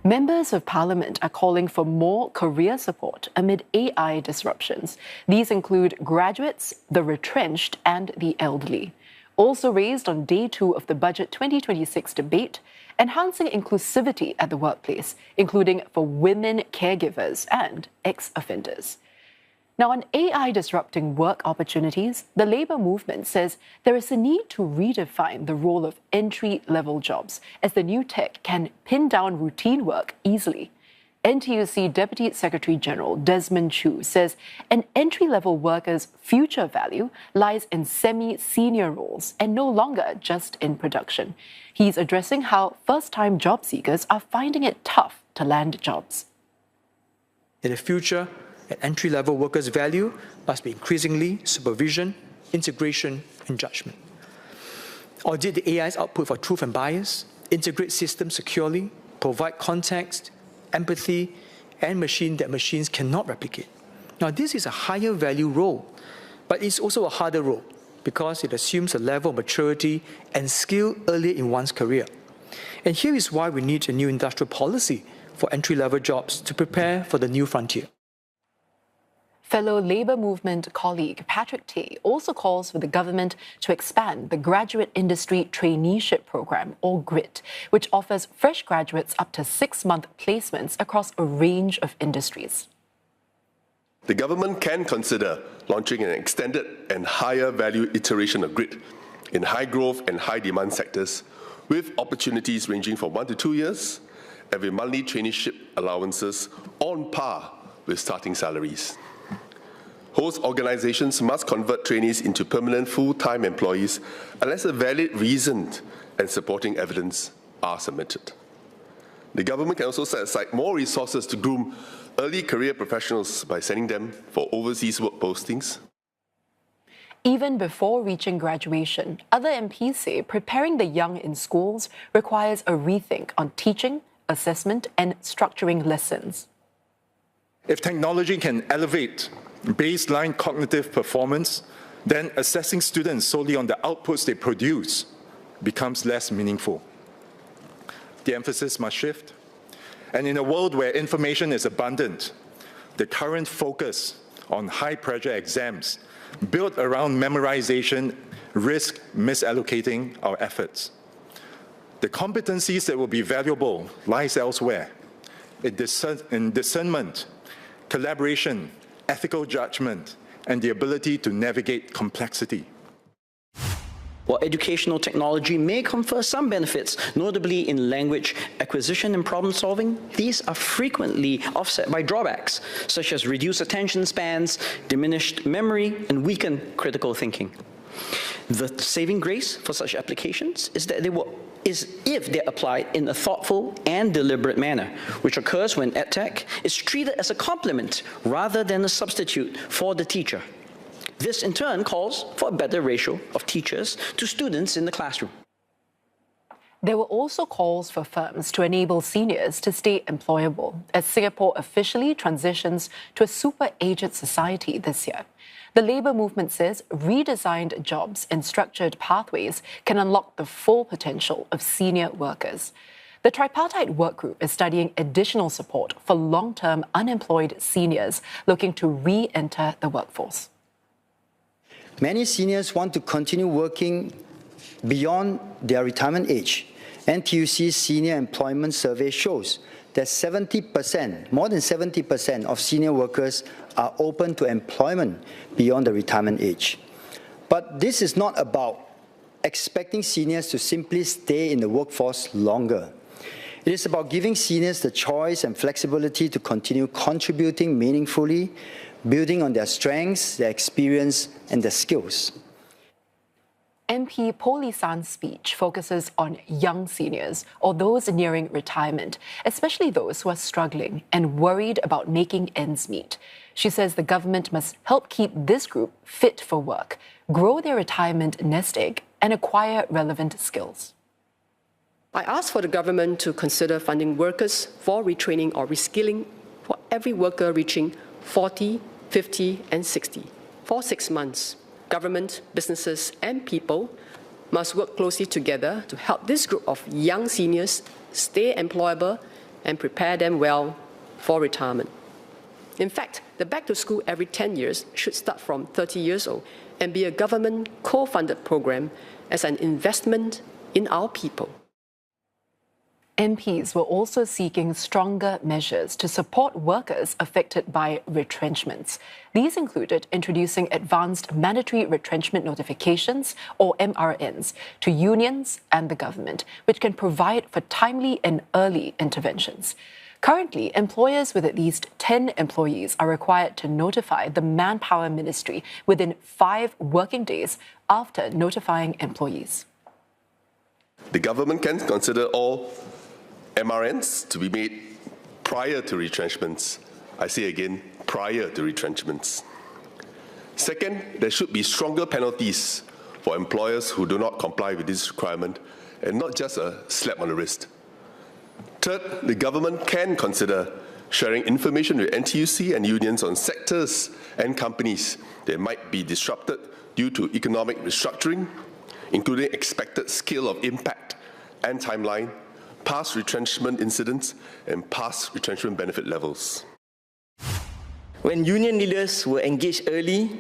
Members of Parliament are calling for more career support amid AI disruptions. These include graduates, the retrenched, and the elderly. Also raised on day 2 of the Budget 2026 debate, enhancing inclusivity at the workplace, including for women caregivers and ex-offenders. Now, on AI disrupting work opportunities, the Labour movement says there is a need to redefine the role of entry-level jobs, as the new tech can pin down routine work easily. NTUC Deputy Secretary-General Desmond Chu says an entry-level worker's future value lies in semi-senior roles and no longer just in production. He's addressing how first-time job seekers are finding it tough to land jobs. In the future, an entry-level worker's value must be increasingly supervision, integration, and judgment. Audit the AI's output for truth and bias, integrate systems securely, provide context, empathy, and machines cannot replicate. Now, this is a higher value role, but it's also a harder role because it assumes a level of maturity and skill early in one's career. And here is why we need a new industrial policy for entry-level jobs to prepare for the new frontier. Fellow Labour movement colleague Patrick Tay also calls for the government to expand the Graduate Industry Traineeship Programme, or GRIT, which offers fresh graduates up to 6-month placements across a range of industries. The government can consider launching an extended and higher value iteration of GRIT in high growth and high demand sectors, with opportunities ranging from 1 to 2 years and with monthly traineeship allowances on par with starting salaries. Host organizations must convert trainees into permanent full-time employees unless a valid reason and supporting evidence are submitted. The government can also set aside more resources to groom early career professionals by sending them for overseas work postings. Even before reaching graduation, other MPs say preparing the young in schools requires a rethink on teaching, assessment, and structuring lessons. If technology can elevate baseline cognitive performance, then assessing students solely on the outputs they produce becomes less meaningful. The emphasis must shift. And in a world where information is abundant, the current focus on high-pressure exams built around memorization risk misallocating our efforts. The competencies that will be valuable lies elsewhere, in discernment, collaboration, ethical judgment, and the ability to navigate complexity. While educational technology may confer some benefits, notably in language acquisition and problem solving, these are frequently offset by drawbacks, such as reduced attention spans, diminished memory, and weakened critical thinking. The saving grace for such applications is that if they're applied in a thoughtful and deliberate manner, which occurs when EdTech is treated as a complement rather than a substitute for the teacher. This, in turn, calls for a better ratio of teachers to students in the classroom. There were also calls for firms to enable seniors to stay employable as Singapore officially transitions to a super-aged society this year. The Labour movement says redesigned jobs and structured pathways can unlock the full potential of senior workers. The tripartite work group is studying additional support for long-term unemployed seniors looking to re-enter the workforce. Many seniors want to continue working beyond their retirement age. NTUC's Senior Employment Survey shows that 70%, more than 70% of senior workers are open to employment beyond the retirement age. But this is not about expecting seniors to simply stay in the workforce longer. It is about giving seniors the choice and flexibility to continue contributing meaningfully, building on their strengths, their experience, and their skills. MP Polisan's speech focuses on young seniors or those nearing retirement, especially those who are struggling and worried about making ends meet. She says the government must help keep this group fit for work, grow their retirement nest egg, and acquire relevant skills. I ask for the government to consider funding workers for retraining or reskilling for every worker reaching 40, 50, and 60 for 6 months. Government, businesses, and people must work closely together to help this group of young seniors stay employable and prepare them well for retirement. In fact, the Back to School every 10 years should start from 30 years old and be a government co-funded program as an investment in our people. MPs were also seeking stronger measures to support workers affected by retrenchments. These included introducing advanced mandatory retrenchment notifications, or MRNs, to unions and the government, which can provide for timely and early interventions. Currently, employers with at least 10 employees are required to notify the Manpower Ministry within 5 working days after notifying employees. The government can consider all MRNs to be made prior to retrenchments. I say again, prior to retrenchments. Second, there should be stronger penalties for employers who do not comply with this requirement, and not just a slap on the wrist. Third, the government can consider sharing information with NTUC and unions on sectors and companies that might be disrupted due to economic restructuring, including expected scale of impact and timeline, past retrenchment incidents, and past retrenchment benefit levels. When union leaders were engaged early,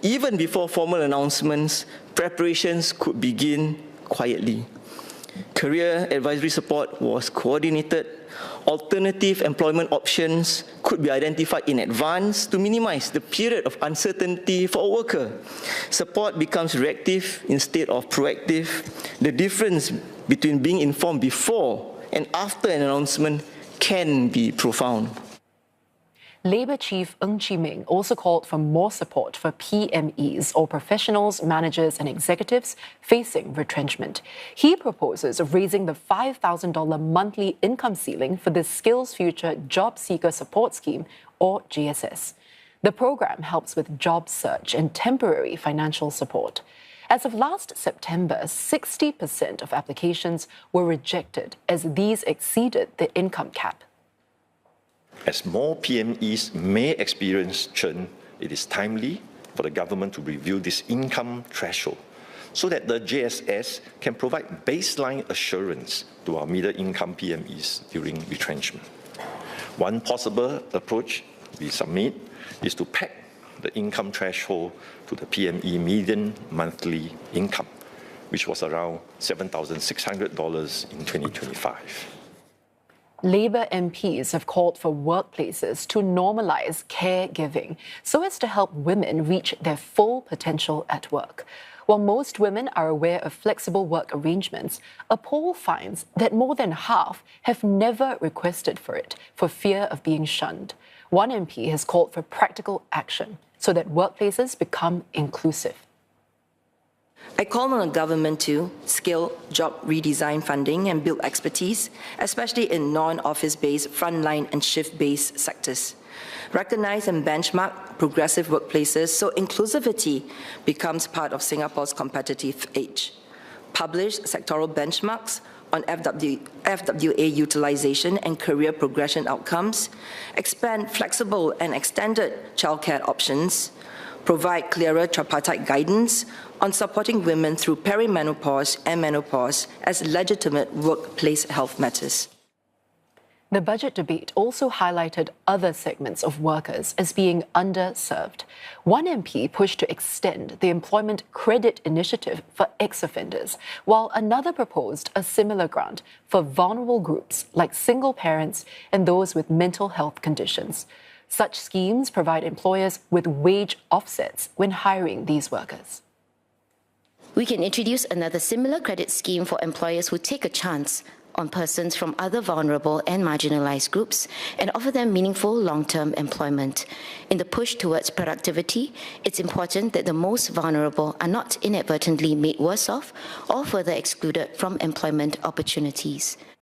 even before formal announcements, preparations could begin quietly. Career advisory support was coordinated. Alternative employment options could be identified in advance to minimize the period of uncertainty for a worker. Support becomes reactive instead of proactive. The difference between being informed before and after an announcement can be profound. Labour Chief Ng Chee Meng also called for more support for PMEs, or professionals, managers and executives facing retrenchment. He proposes raising the $5,000 monthly income ceiling for the Skills Future Job Seeker Support Scheme, or GSS. The program helps with job search and temporary financial support. As of last September, 60% of applications were rejected as these exceeded the income cap. As more PMEs may experience churn, it is timely for the government to review this income threshold so that the JSS can provide baseline assurance to our middle-income PMEs during retrenchment. One possible approach we submit is to peg the income threshold to the PME median monthly income, which was around $7,600 in 2025. Labour MPs have called for workplaces to normalise caregiving so as to help women reach their full potential at work. While most women are aware of flexible work arrangements, a poll finds that more than half have never requested for it for fear of being shunned. One MP has called for practical action so that workplaces become inclusive. I call on the government to scale job redesign funding and build expertise, especially in non-office-based, frontline and shift-based sectors. Recognize and benchmark progressive workplaces so inclusivity becomes part of Singapore's competitive edge. Publish sectoral benchmarks on FWA utilization and career progression outcomes. Expand flexible and extended childcare options. Provide clearer tripartite guidance on supporting women through perimenopause and menopause as legitimate workplace health matters. The budget debate also highlighted other segments of workers as being underserved. One MP pushed to extend the Employment Credit Initiative for ex-offenders, while another proposed a similar grant for vulnerable groups like single parents and those with mental health conditions. Such schemes provide employers with wage offsets when hiring these workers. We can introduce another similar credit scheme for employers who take a chance on persons from other vulnerable and marginalized groups and offer them meaningful long-term employment. In the push towards productivity, it's important that the most vulnerable are not inadvertently made worse off or further excluded from employment opportunities.